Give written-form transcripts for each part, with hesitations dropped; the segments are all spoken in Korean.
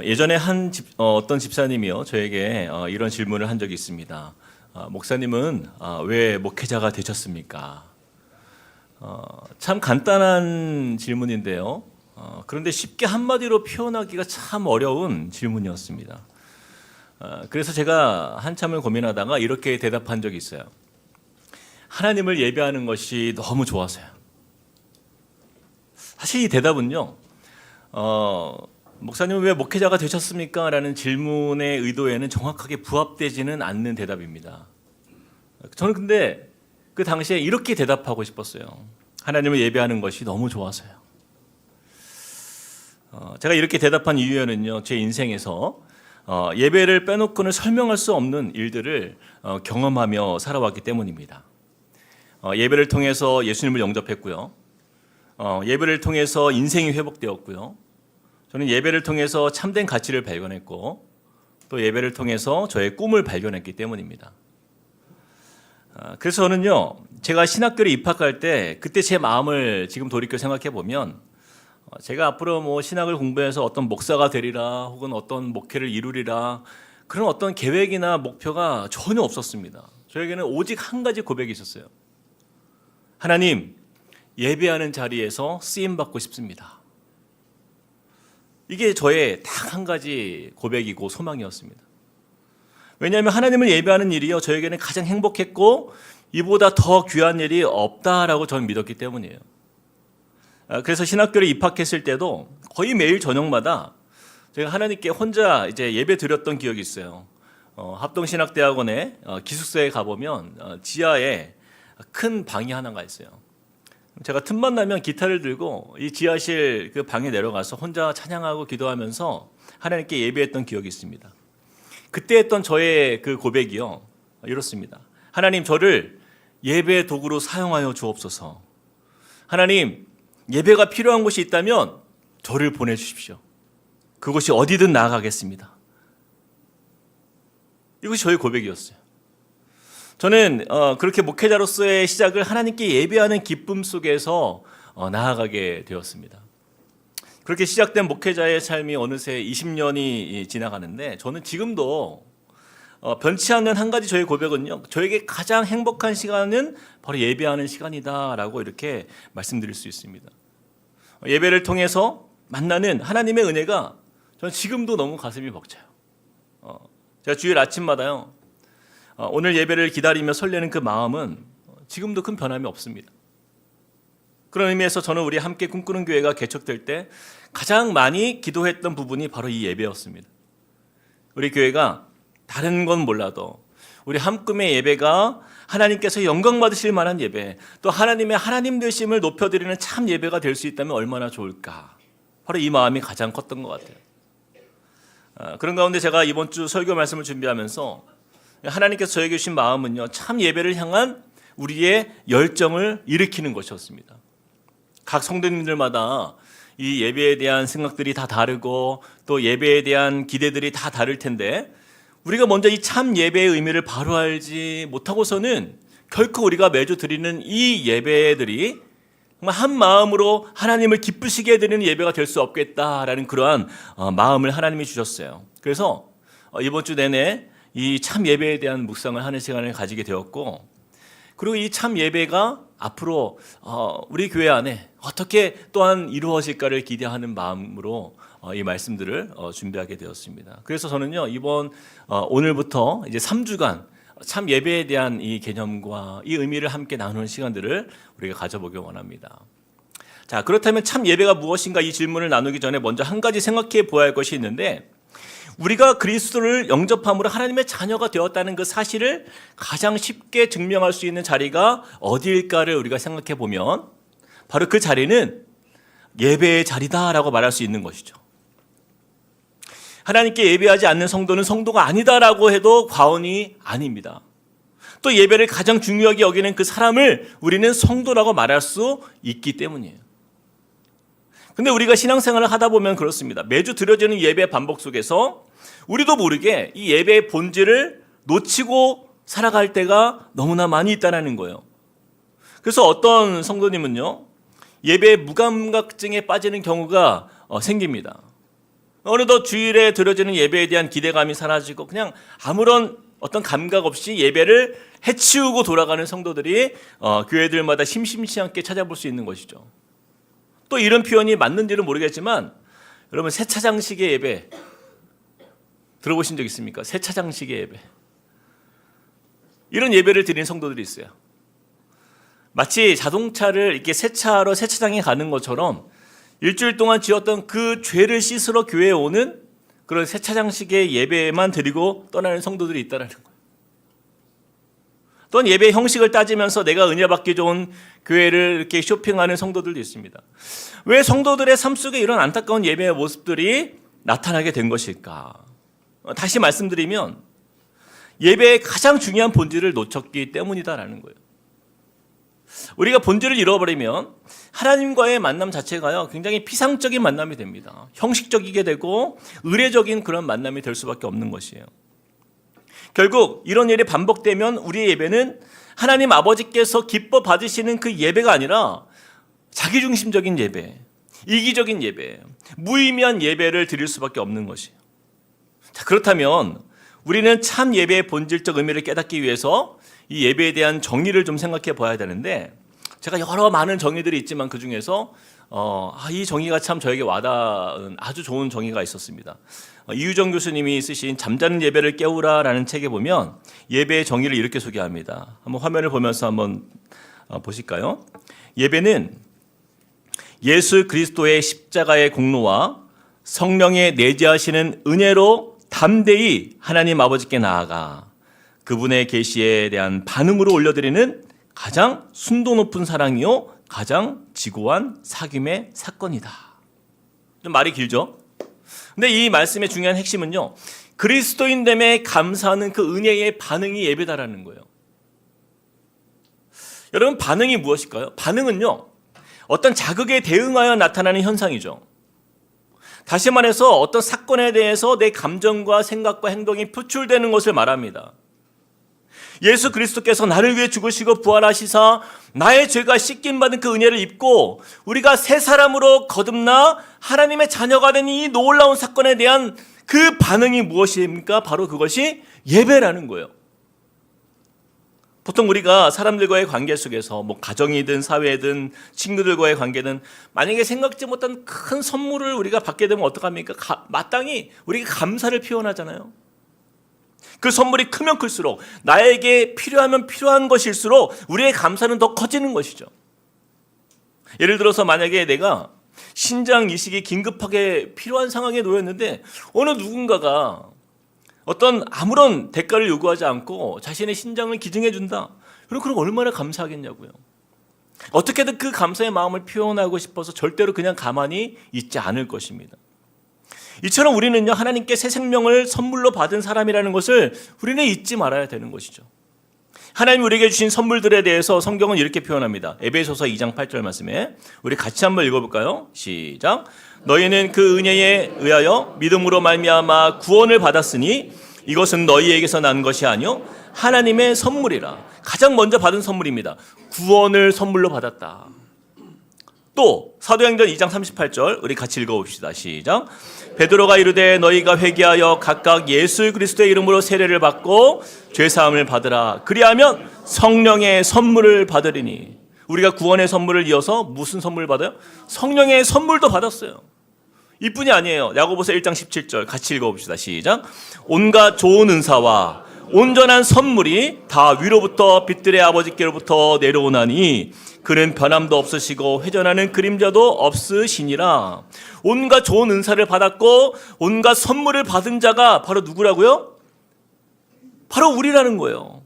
예전에 어떤 집사님이요 저에게 이런 질문을 한 적이 있습니다. 목사님은 왜 목회자가 되셨습니까? 참 간단한 질문인데요. 그런데 쉽게 한마디로 표현하기가 참 어려운 질문이었습니다. 그래서 제가 한참을 고민하다가 이렇게 대답한 적이 있어요. 하나님을 예배하는 것이 너무 좋아서요. 사실 이 대답은요. 목사님은 왜 목회자가 되셨습니까? 라는 질문의 의도에는 정확하게 부합되지는 않는 대답입니다. 저는 근데 그 당시에 이렇게 대답하고 싶었어요. 하나님을 예배하는 것이 너무 좋아서요. 제가 이렇게 대답한 이유에는요, 제 인생에서 예배를 빼놓고는 설명할 수 없는 일들을 경험하며 살아왔기 때문입니다. 예배를 통해서 예수님을 영접했고요. 예배를 통해서 인생이 회복되었고요. 저는 예배를 통해서 참된 가치를 발견했고 또 예배를 통해서 저의 꿈을 발견했기 때문입니다. 그래서 저는요, 제가 신학교에 입학할 때 그때 제 마음을 지금 돌이켜 생각해 보면 제가 앞으로 신학을 공부해서 어떤 목사가 되리라 혹은 어떤 목회를 이루리라 그런 어떤 계획이나 목표가 전혀 없었습니다. 저에게는 오직 한 가지 고백이 있었어요. 하나님, 예배하는 자리에서 쓰임 받고 싶습니다. 이게 저의 딱 한 가지 고백이고 소망이었습니다. 왜냐하면 하나님을 예배하는 일이요, 저에게는 가장 행복했고 이보다 더 귀한 일이 없다라고 저는 믿었기 때문이에요. 그래서 신학교에 입학했을 때도 거의 매일 저녁마다 제가 하나님께 혼자 이제 예배 드렸던 기억이 있어요. 합동신학대학원에 기숙사에 가보면 지하에 큰 방이 하나가 있어요. 제가 틈만 나면 기타를 들고 이 지하실 그 방에 내려가서 혼자 찬양하고 기도하면서 하나님께 예배했던 기억이 있습니다. 그때 했던 저의 그 고백이요, 이렇습니다. 하나님, 저를 예배의 도구로 사용하여 주옵소서. 하나님, 예배가 필요한 곳이 있다면 저를 보내주십시오. 그곳이 어디든 나아가겠습니다. 이것이 저의 고백이었어요. 저는 그렇게 목회자로서의 시작을 하나님께 예배하는 기쁨 속에서 나아가게 되었습니다. 그렇게 시작된 목회자의 삶이 어느새 20년이 지나가는데 저는 지금도 변치 않는 한 가지 저의 고백은요, 저에게 가장 행복한 시간은 바로 예배하는 시간이다라고 이렇게 말씀드릴 수 있습니다. 예배를 통해서 만나는 하나님의 은혜가 저는 지금도 너무 가슴이 벅차요. 제가 주일 아침마다요, 오늘 예배를 기다리며 설레는 그 마음은 지금도 큰 변함이 없습니다. 그런 의미에서 저는 우리 함께 꿈꾸는 교회가 개척될 때 가장 많이 기도했던 부분이 바로 이 예배였습니다. 우리 교회가 다른 건 몰라도 우리 함꿈의 예배가 하나님께서 영광 받으실 만한 예배, 또 하나님의 하나님 되심을 높여드리는 참 예배가 될 수 있다면 얼마나 좋을까. 바로 이 마음이 가장 컸던 것 같아요. 그런 가운데 제가 이번 주 설교 말씀을 준비하면서 하나님께서 저에게 주신 마음은요, 참 예배를 향한 우리의 열정을 일으키는 것이었습니다. 각 성도님들마다 이 예배에 대한 생각들이 다 다르고 또 예배에 대한 기대들이 다 다를 텐데 우리가 먼저 이 참 예배의 의미를 바로 알지 못하고서는 결코 우리가 매주 드리는 이 예배들이 정말 한 마음으로 하나님을 기쁘시게 해드리는 예배가 될 수 없겠다라는 그러한 마음을 하나님이 주셨어요. 그래서 이번 주 내내 이 참 예배에 대한 묵상을 하는 시간을 가지게 되었고, 그리고 이 참 예배가 앞으로 우리 교회 안에 어떻게 또한 이루어질까를 기대하는 마음으로 이 말씀들을 준비하게 되었습니다. 그래서 저는요, 오늘부터 이제 3주간 참 예배에 대한 이 개념과 이 의미를 함께 나누는 시간들을 우리가 가져보기 원합니다. 자, 그렇다면 참 예배가 무엇인가 이 질문을 나누기 전에 먼저 한 가지 생각해 보아야 할 것이 있는데, 우리가 그리스도를 영접함으로 하나님의 자녀가 되었다는 그 사실을 가장 쉽게 증명할 수 있는 자리가 어디일까를 우리가 생각해 보면 바로 그 자리는 예배의 자리다라고 말할 수 있는 것이죠. 하나님께 예배하지 않는 성도는 성도가 아니다라고 해도 과언이 아닙니다. 또 예배를 가장 중요하게 여기는 그 사람을 우리는 성도라고 말할 수 있기 때문이에요. 근데 우리가 신앙생활을 하다 보면 그렇습니다. 매주 드려지는 예배 반복 속에서 우리도 모르게 이 예배의 본질을 놓치고 살아갈 때가 너무나 많이 있다는 거예요. 그래서 어떤 성도님은요, 예배의 무감각증에 빠지는 경우가 생깁니다. 어느덧 주일에 드려지는 예배에 대한 기대감이 사라지고 그냥 아무런 어떤 감각 없이 예배를 해치우고 돌아가는 성도들이 교회들마다 심심치 않게 찾아볼 수 있는 것이죠. 또 이런 표현이 맞는지는 모르겠지만 여러분 세차장식의 예배 들어보신 적 있습니까? 세차장식의 예배. 이런 예배를 드리는 성도들이 있어요. 마치 자동차를 이렇게 세차하러 세차장에 가는 것처럼 일주일 동안 지었던 그 죄를 씻으러 교회에 오는 그런 세차장식의 예배만 드리고 떠나는 성도들이 있다는 거예요. 또한 예배 형식을 따지면서 내가 은혜 받기 좋은 교회를 이렇게 쇼핑하는 성도들도 있습니다. 왜 성도들의 삶 속에 이런 안타까운 예배의 모습들이 나타나게 된 것일까? 다시 말씀드리면 예배의 가장 중요한 본질을 놓쳤기 때문이다라는 거예요. 우리가 본질을 잃어버리면 하나님과의 만남 자체가요 굉장히 피상적인 만남이 됩니다. 형식적이게 되고 의례적인 그런 만남이 될 수밖에 없는 것이에요. 결국 이런 일이 반복되면 우리의 예배는 하나님 아버지께서 기뻐 받으시는 그 예배가 아니라 자기중심적인 예배, 이기적인 예배, 무의미한 예배를 드릴 수밖에 없는 것이에요. 자, 그렇다면 우리는 참 예배의 본질적 의미를 깨닫기 위해서 이 예배에 대한 정의를 좀 생각해 봐야 되는데, 제가 여러 많은 정의들이 있지만 그 중에서 이 정의가 참 저에게 와닿은 아주 좋은 정의가 있었습니다. 이유정 교수님이 쓰신 잠자는 예배를 깨우라라는 책에 보면 예배의 정의를 이렇게 소개합니다. 한번 화면을 보면서 한번 보실까요? 예배는 예수 그리스도의 십자가의 공로와 성령의 내재하시는 은혜로 담대히 하나님 아버지께 나아가 그분의 계시에 대한 반응으로 올려드리는 가장 순도 높은 사랑이요 가장 지고한 사귐의 사건이다. 좀 말이 길죠? 근데 이 말씀의 중요한 핵심은요, 그리스도인됨에 감사하는 그 은혜의 반응이 예배다라는 거예요. 여러분, 반응이 무엇일까요? 반응은요, 어떤 자극에 대응하여 나타나는 현상이죠. 다시 말해서 어떤 사건에 대해서 내 감정과 생각과 행동이 표출되는 것을 말합니다. 예수 그리스도께서 나를 위해 죽으시고 부활하시사 나의 죄가 씻김받은 그 은혜를 입고 우리가 새 사람으로 거듭나 하나님의 자녀가 된 이 놀라운 사건에 대한 그 반응이 무엇입니까? 바로 그것이 예배라는 거예요. 보통 우리가 사람들과의 관계 속에서 가정이든 사회든 친구들과의 관계든 만약에 생각지 못한 큰 선물을 우리가 받게 되면 어떡합니까? 마땅히 우리가 감사를 표현하잖아요. 그 선물이 크면 클수록 나에게 필요하면 필요한 것일수록 우리의 감사는 더 커지는 것이죠. 예를 들어서 만약에 내가 신장 이식이 긴급하게 필요한 상황에 놓였는데 어느 누군가가 어떤 아무런 대가를 요구하지 않고 자신의 신장을 기증해 준다. 그럼 얼마나 감사하겠냐고요. 어떻게든 그 감사의 마음을 표현하고 싶어서 절대로 그냥 가만히 있지 않을 것입니다. 이처럼 우리는요, 하나님께 새 생명을 선물로 받은 사람이라는 것을 우리는 잊지 말아야 되는 것이죠. 하나님 우리에게 주신 선물들에 대해서 성경은 이렇게 표현합니다. 에베소서 2장 8절 말씀에 우리 같이 한번 읽어볼까요? 시작. 너희는 그 은혜에 의하여 믿음으로 말미암아 구원을 받았으니 이것은 너희에게서 난 것이 아니요 하나님의 선물이라. 가장 먼저 받은 선물입니다. 구원을 선물로 받았다. 또 사도행전 2장 38절 우리 같이 읽어봅시다. 시작. 베드로가 이르되 너희가 회개하여 각각 예수 그리스도의 이름으로 세례를 받고 죄사함을 받으라. 그리하면 성령의 선물을 받으리니. 우리가 구원의 선물을 이어서 무슨 선물을 받아요? 성령의 선물도 받았어요. 이뿐이 아니에요. 야고보서 1장 17절 같이 읽어봅시다. 시작. 온갖 좋은 은사와 온전한 선물이 다 위로부터 빛들의 아버지께로부터 내려오나니 그는 변함도 없으시고 회전하는 그림자도 없으시니라. 온갖 좋은 은사를 받았고 온갖 선물을 받은 자가 바로 누구라고요? 바로 우리라는 거예요.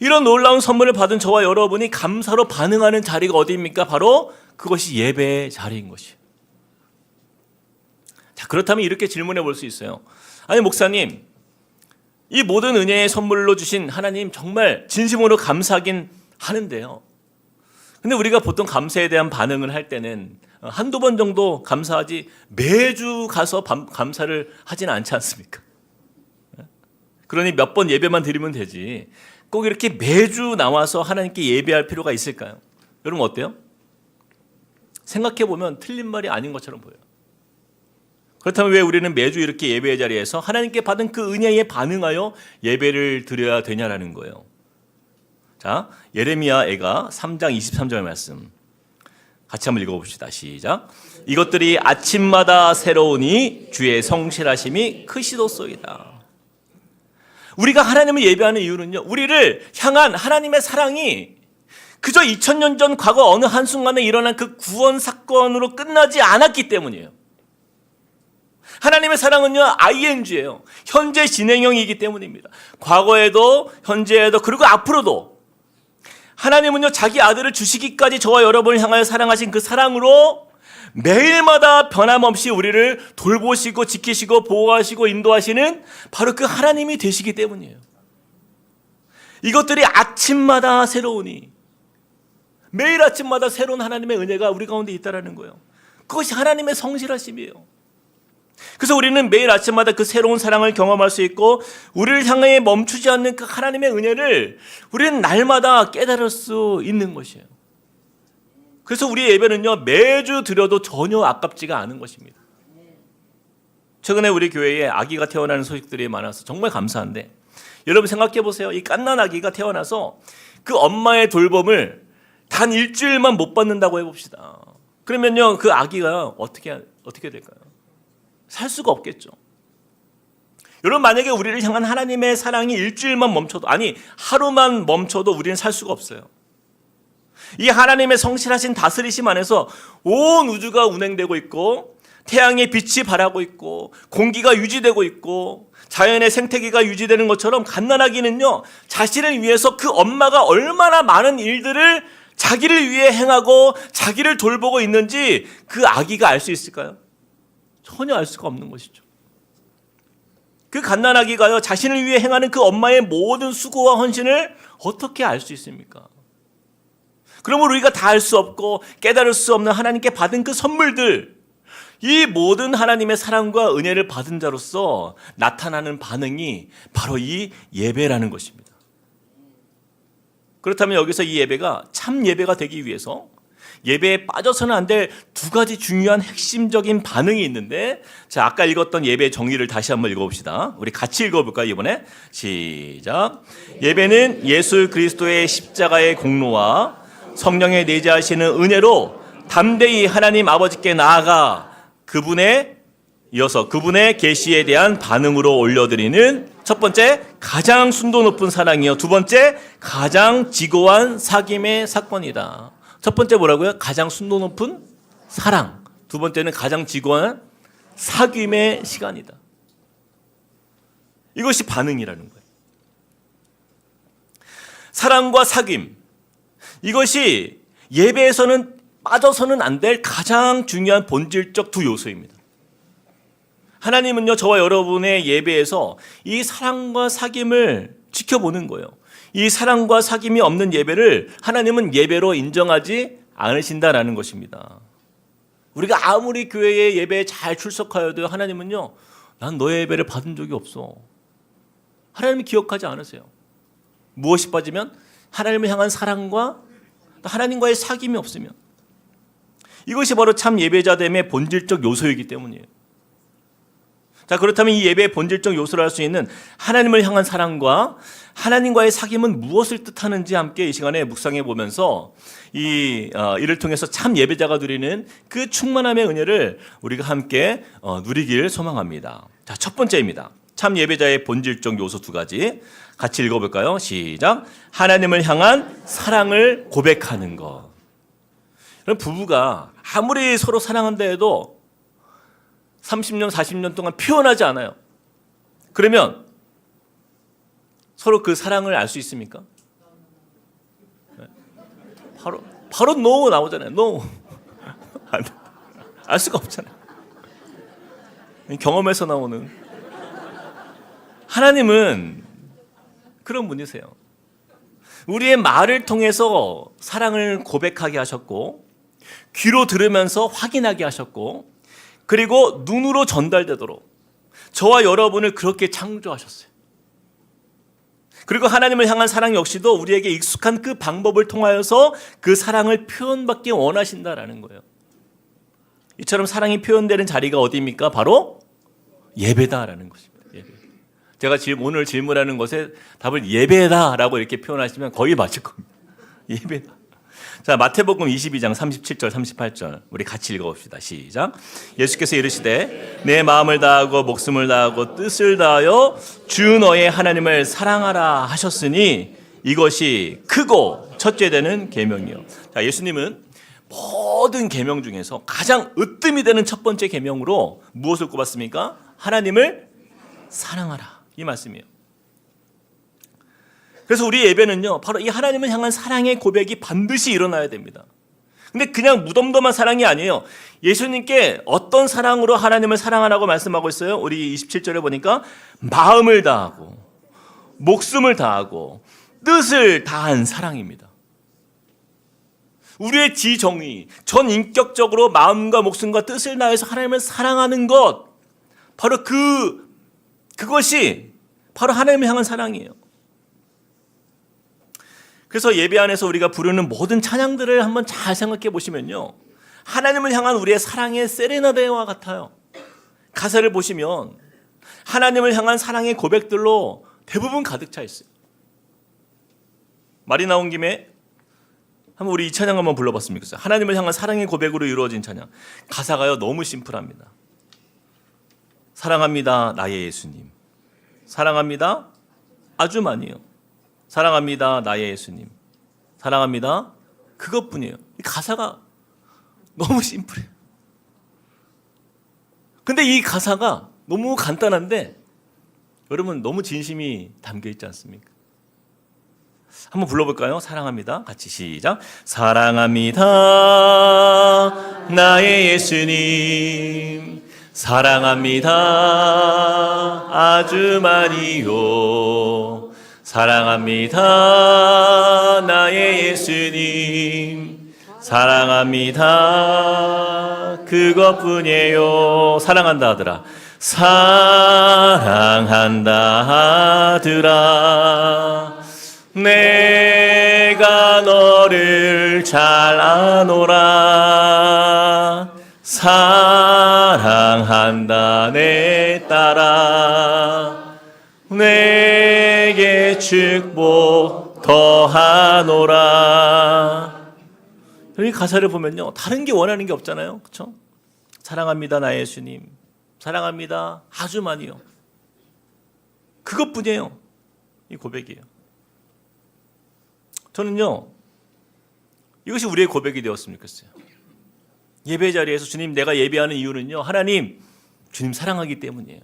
이런 놀라운 선물을 받은 저와 여러분이 감사로 반응하는 자리가 어디입니까? 바로 그것이 예배의 자리인 것이에요. 자, 그렇다면 이렇게 질문해 볼 수 있어요. 아니 목사님, 이 모든 은혜의 선물로 주신 하나님 정말 진심으로 감사하긴 하는데요. 근데 우리가 보통 감사에 대한 반응을 할 때는 한두 번 정도 감사하지 매주 가서 감사를 하지는 않지 않습니까? 그러니 몇 번 예배만 드리면 되지 꼭 이렇게 매주 나와서 하나님께 예배할 필요가 있을까요? 여러분 어때요? 생각해 보면 틀린 말이 아닌 것처럼 보여요. 그렇다면 왜 우리는 매주 이렇게 예배의 자리에서 하나님께 받은 그 은혜에 반응하여 예배를 드려야 되냐라는 거예요. 자, 예레미야 애가 3장 23절 말씀 같이 한번 읽어봅시다. 시작. 이것들이 아침마다 새로우니 주의 성실하심이 크시도소이다. 우리가 하나님을 예배하는 이유는요, 우리를 향한 하나님의 사랑이 그저 2000년 전 과거 어느 한순간에 일어난 그 구원 사건으로 끝나지 않았기 때문이에요. 하나님의 사랑은요, ing예요. 현재 진행형이기 때문입니다. 과거에도 현재에도 그리고 앞으로도 하나님은요, 자기 아들을 주시기까지 저와 여러분을 향하여 사랑하신 그 사랑으로 매일마다 변함없이 우리를 돌보시고 지키시고 보호하시고 인도하시는 바로 그 하나님이 되시기 때문이에요. 이것들이 아침마다 새로우니, 매일 아침마다 새로운 하나님의 은혜가 우리 가운데 있다라는 거예요. 그것이 하나님의 성실하심이에요. 그래서 우리는 매일 아침마다 그 새로운 사랑을 경험할 수 있고 우리를 향해 멈추지 않는 그 하나님의 은혜를 우리는 날마다 깨달을 수 있는 것이에요. 그래서 우리의 예배는요, 매주 드려도 전혀 아깝지가 않은 것입니다. 최근에 우리 교회에 아기가 태어나는 소식들이 많아서 정말 감사한데, 여러분 생각해 보세요. 이 갓난 아기가 태어나서 그 엄마의 돌봄을 단 일주일만 못 받는다고 해봅시다. 그러면요, 그 아기가 어떻게 될까요? 살 수가 없겠죠. 여러분, 만약에 우리를 향한 하나님의 사랑이 일주일만 멈춰도, 아니 하루만 멈춰도 우리는 살 수가 없어요. 이 하나님의 성실하신 다스리심 안에서 온 우주가 운행되고 있고 태양의 빛이 발하고 있고 공기가 유지되고 있고 자연의 생태계가 유지되는 것처럼 갓난아기는요, 자신을 위해서 그 엄마가 얼마나 많은 일들을 자기를 위해 행하고 자기를 돌보고 있는지 그 아기가 알 수 있을까요? 전혀 알 수가 없는 것이죠. 그 갓난아기가요, 자신을 위해 행하는 그 엄마의 모든 수고와 헌신을 어떻게 알 수 있습니까? 그러므로 우리가 다 알 수 없고 깨달을 수 없는 하나님께 받은 그 선물들, 이 모든 하나님의 사랑과 은혜를 받은 자로서 나타나는 반응이 바로 이 예배라는 것입니다. 그렇다면 여기서 이 예배가 참 예배가 되기 위해서 예배에 빠져서는 안 될 두 가지 중요한 핵심적인 반응이 있는데, 자, 아까 읽었던 예배 정의를 다시 한번 읽어봅시다. 우리 같이 읽어볼까요, 이번에? 시작. 예배는 예수 그리스도의 십자가의 공로와 성령의 내재하시는 은혜로 담대히 하나님 아버지께 나아가 그분의 계시에 대한 반응으로 올려드리는 첫 번째, 가장 순도 높은 사랑이요. 두 번째, 가장 지고한 사귐의 사건이다. 첫 번째 뭐라고요? 가장 순도 높은 사랑. 두 번째는 가장 지고한 사귐의 시간이다. 이것이 반응이라는 거예요. 사랑과 사귐, 이것이 예배에서는 빠져서는 안 될 가장 중요한 본질적 두 요소입니다. 하나님은요, 저와 여러분의 예배에서 이 사랑과 사귐을 지켜보는 거예요. 이 사랑과 사귐이 없는 예배를 하나님은 예배로 인정하지 않으신다라는 것입니다. 우리가 아무리 교회의 예배에 잘 출석하여도 하나님은요, 난 너의 예배를 받은 적이 없어. 하나님이 기억하지 않으세요. 무엇이 빠지면? 하나님을 향한 사랑과 하나님과의 사귐이 없으면. 이것이 바로 참 예배자됨의 본질적 요소이기 때문이에요. 자, 그렇다면 이 예배의 본질적 요소를 할 수 있는 하나님을 향한 사랑과 하나님과의 사귐은 무엇을 뜻하는지 함께 이 시간에 묵상해 보면서 이를 통해서 참 예배자가 누리는 그 충만함의 은혜를 우리가 함께 누리길 소망합니다. 자, 첫 번째입니다. 참 예배자의 본질적 요소 두 가지 같이 읽어볼까요? 시작. 하나님을 향한 사랑을 고백하는 것. 부부가 아무리 서로 사랑한다 해도 30년, 40년 동안 표현하지 않아요. 그러면 서로 그 사랑을 알 수 있습니까? 바로 no 나오잖아요. no. 알 수가 없잖아요. 경험에서 나오는. 하나님은 그런 분이세요. 우리의 말을 통해서 사랑을 고백하게 하셨고, 귀로 들으면서 확인하게 하셨고, 그리고 눈으로 전달되도록 저와 여러분을 그렇게 창조하셨어요. 그리고 하나님을 향한 사랑 역시도 우리에게 익숙한 그 방법을 통하여서 그 사랑을 표현받기 원하신다라는 거예요. 이처럼 사랑이 표현되는 자리가 어디입니까? 바로 예배다라는 것입니다. 예배. 제가 오늘 질문하는 것에 답을 예배다라고 이렇게 표현하시면 거의 맞을 겁니다. 예배다. 자, 마태복음 22장 37절 38절 우리 같이 읽어봅시다. 시작. 예수께서 이르시되 내 마음을 다하고 목숨을 다하고 뜻을 다하여 주 너의 하나님을 사랑하라 하셨으니 이것이 크고 첫째 되는 계명이요. 자, 예수님은 모든 계명 중에서 가장 으뜸이 되는 첫 번째 계명으로 무엇을 꼽았습니까? 하나님을 사랑하라. 이 말씀이에요. 그래서 우리 예배는요, 바로 이 하나님을 향한 사랑의 고백이 반드시 일어나야 됩니다. 근데 그냥 무덤덤한 사랑이 아니에요. 예수님께 어떤 사랑으로 하나님을 사랑하라고 말씀하고 있어요? 우리 27절에 보니까 마음을 다하고 목숨을 다하고 뜻을 다한 사랑입니다. 우리의 지정의, 전 인격적으로 마음과 목숨과 뜻을 다해서 하나님을 사랑하는 것, 바로 그것이 바로 하나님을 향한 사랑이에요. 그래서 예배 안에서 우리가 부르는 모든 찬양들을 한번 잘 생각해 보시면요, 하나님을 향한 우리의 사랑의 세레나데와 같아요. 가사를 보시면 하나님을 향한 사랑의 고백들로 대부분 가득 차 있어요. 말이 나온 김에 한번 우리 이 찬양 한번 불러봤으면 좋겠어요. 하나님을 향한 사랑의 고백으로 이루어진 찬양. 가사가요 너무 심플합니다. 사랑합니다 나의 예수님. 사랑합니다 아주 많이요. 사랑합니다 나의 예수님. 사랑합니다 그것뿐이에요. 이 가사가 너무 심플해요. 근데 이 가사가 너무 간단한데 여러분 너무 진심이 담겨 있지 않습니까? 한번 불러볼까요? 사랑합니다. 같이 시작. 사랑합니다 나의 예수님. 사랑합니다 아주 많이요. 사랑합니다 나의 예수님. 사랑합니다 그것뿐이에요. 사랑한다 하더라. 사랑한다 하더라. 내가 너를 잘 아노라. 사랑한다 내 딸아. 내게 축복 더하노라. 이 가사를 보면요, 다른 게 원하는 게 없잖아요. 그렇죠? 사랑합니다 나의 예수님. 사랑합니다 아주 많이요. 그것뿐이에요. 이 고백이에요. 저는요, 이것이 우리의 고백이 되었으면 좋겠어요. 예배 자리에서 주님, 내가 예배하는 이유는요, 하나님, 주님 사랑하기 때문이에요.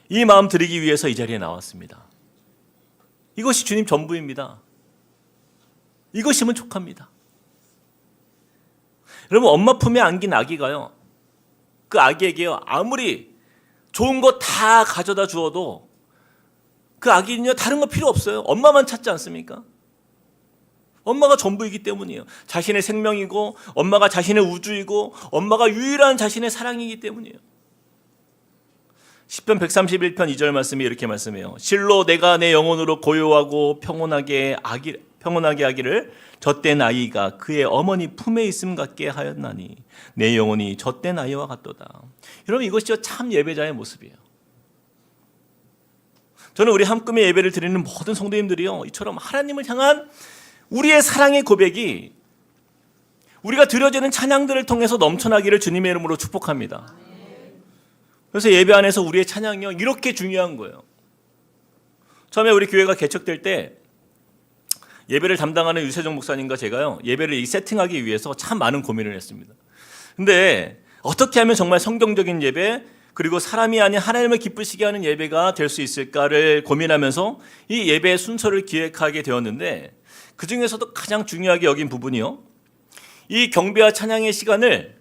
이 마음 드리기 위해서 이 자리에 나왔습니다. 이것이 주님 전부입니다. 이것이면 족합니다. 여러분, 엄마 품에 안긴 아기가요, 그 아기에게요, 아무리 좋은 거 다 가져다 주어도 그 아기는요, 다른 거 필요 없어요. 엄마만 찾지 않습니까? 엄마가 전부이기 때문이에요. 자신의 생명이고, 엄마가 자신의 우주이고, 엄마가 유일한 자신의 사랑이기 때문이에요. 시편 131편 2절 말씀이 이렇게 말씀해요. 실로 내가 내 영혼으로 고요하고 평온하게 하기를 젖된 아이가 그의 어머니 품에 있음 같게 하였나니 내 영혼이 젖된 아이와 같도다. 여러분, 이것이 참 예배자의 모습이에요. 저는 우리 한꿈의 예배를 드리는 모든 성도님들이요, 이처럼 하나님을 향한 우리의 사랑의 고백이 우리가 드려지는 찬양들을 통해서 넘쳐나기를 주님의 이름으로 축복합니다. 그래서 예배 안에서 우리의 찬양이요, 이렇게 중요한 거예요. 처음에 우리 교회가 개척될 때 예배를 담당하는 유세종 목사님과 제가요, 예배를 세팅하기 위해서 참 많은 고민을 했습니다. 근데 어떻게 하면 정말 성경적인 예배, 그리고 사람이 아닌 하나님을 기쁘시게 하는 예배가 될 수 있을까를 고민하면서 이 예배의 순서를 기획하게 되었는데, 그 중에서도 가장 중요하게 여긴 부분이요, 이 경배와 찬양의 시간을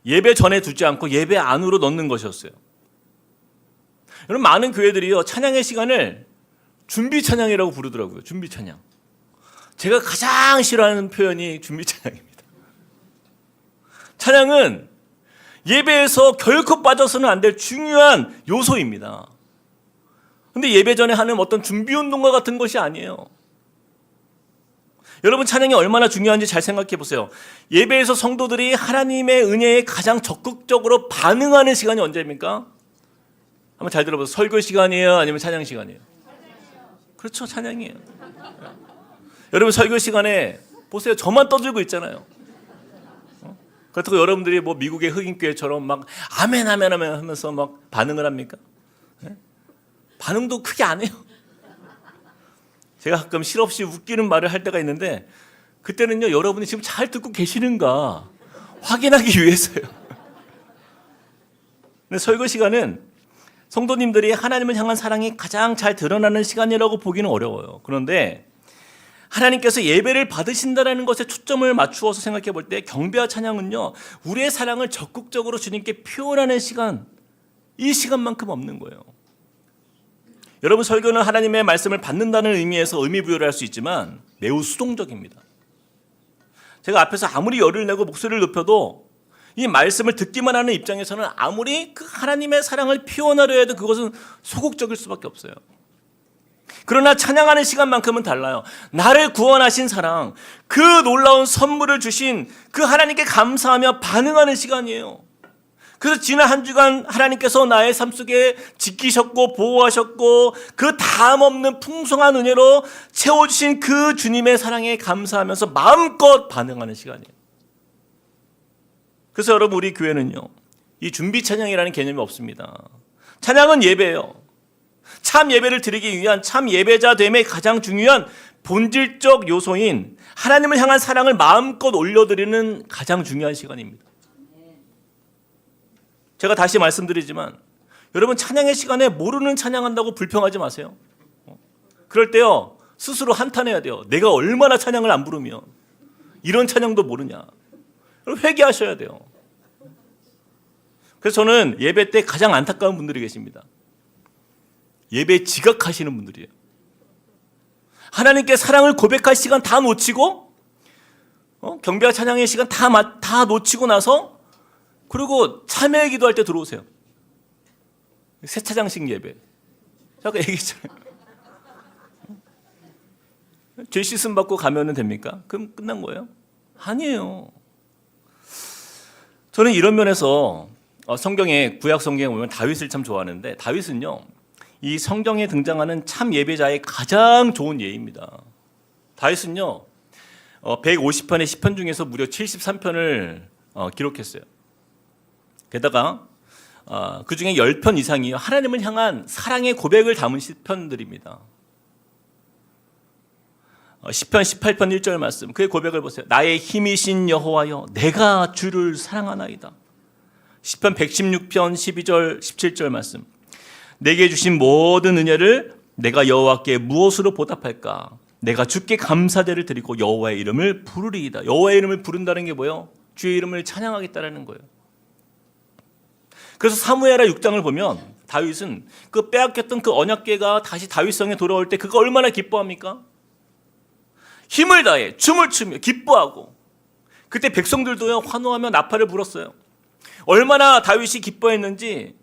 예배 전에 두지 않고 예배 안으로 넣는 것이었어요. 여러분, 많은 교회들이요, 찬양의 시간을 준비 찬양이라고 부르더라고요. 준비 찬양. 제가 가장 싫어하는 표현이 준비 찬양입니다. 찬양은 예배에서 결코 빠져서는 안 될 중요한 요소입니다. 근데 예배 전에 하는 어떤 준비 운동과 같은 것이 아니에요. 여러분 찬양이 얼마나 중요한지 잘 생각해 보세요. 예배에서 성도들이 하나님의 은혜에 가장 적극적으로 반응하는 시간이 언제입니까? 한번 잘 들어보세요. 설교 시간이에요? 아니면 찬양 시간이에요? 그렇죠, 찬양이에요. 여러분 설교 시간에 보세요. 저만 떠들고 있잖아요. 그렇다고 여러분들이 뭐 미국의 흑인교회처럼 막 아멘 아멘 아멘 하면서 막 반응을 합니까? 네? 반응도 크게 안 해요. 제가 가끔 실없이 웃기는 말을 할 때가 있는데 그때는요, 여러분이 지금 잘 듣고 계시는가 확인하기 위해서요. 근데 설교 시간은 성도님들이 하나님을 향한 사랑이 가장 잘 드러나는 시간이라고 보기는 어려워요. 그런데 하나님께서 예배를 받으신다는 것에 초점을 맞추어서 생각해 볼 때 경배와 찬양은요, 우리의 사랑을 적극적으로 주님께 표현하는 시간, 이 시간만큼 없는 거예요. 여러분 설교는 하나님의 말씀을 받는다는 의미에서 의미부여를 할 수 있지만 매우 수동적입니다. 제가 앞에서 아무리 열을 내고 목소리를 높여도 이 말씀을 듣기만 하는 입장에서는 아무리 그 하나님의 사랑을 표현하려 해도 그것은 소극적일 수밖에 없어요. 그러나 찬양하는 시간만큼은 달라요. 나를 구원하신 사랑, 그 놀라운 선물을 주신 그 하나님께 감사하며 반응하는 시간이에요. 그래서 지난 한 주간 하나님께서 나의 삶 속에 지키셨고 보호하셨고 그 다음 없는 풍성한 은혜로 채워주신 그 주님의 사랑에 감사하면서 마음껏 반응하는 시간이에요. 그래서 여러분 우리 교회는요, 이 준비 찬양이라는 개념이 없습니다. 찬양은 예배예요. 참 예배를 드리기 위한 참 예배자 됨의 가장 중요한 본질적 요소인 하나님을 향한 사랑을 마음껏 올려드리는 가장 중요한 시간입니다. 제가 다시 말씀드리지만 여러분 찬양의 시간에 모르는 찬양한다고 불평하지 마세요. 그럴 때요 스스로 한탄해야 돼요. 내가 얼마나 찬양을 안 부르면 이런 찬양도 모르냐. 회개하셔야 돼요. 그래서 저는 예배 때 가장 안타까운 분들이 계십니다. 예배 지각하시는 분들이에요. 하나님께 사랑을 고백할 시간 다 놓치고 경배와 찬양의 시간 다 놓치고 나서 그리고 참회 기도할 때 들어오세요. 세차장식 예배. 제가 얘기했잖아요. 죄 씻음 받고 가면 됩니까? 그럼 끝난 거예요? 아니에요. 저는 이런 면에서 성경에 구약 성경에 보면 다윗을 참 좋아하는데 다윗은요 이 성경에 등장하는 참 예배자의 가장 좋은 예입니다. 다윗은요 150편의 시편 중에서 무려 73편을 기록했어요. 게다가 그 중에 10편 이상이 하나님을 향한 사랑의 고백을 담은 시편들입니다. 시편 18편 1절 말씀, 그의 고백을 보세요. 나의 힘이신 여호와여, 내가 주를 사랑하나이다. 시편 116편 12절 17절 말씀, 내게 주신 모든 은혜를 내가 여호와께 무엇으로 보답할까? 내가 주께 감사제를 드리고 여호와의 이름을 부르리이다. 여호와의 이름을 부른다는 게 뭐예요? 주의 이름을 찬양하겠다는 거예요. 그래서 사무엘하 6장을 보면 다윗은 그 빼앗겼던 그 언약궤가 다시 다윗성에 돌아올 때 그거 얼마나 기뻐합니까? 힘을 다해 춤을 추며 기뻐하고, 그때 백성들도요 환호하며 나팔을 불었어요. 얼마나 다윗이 기뻐했는지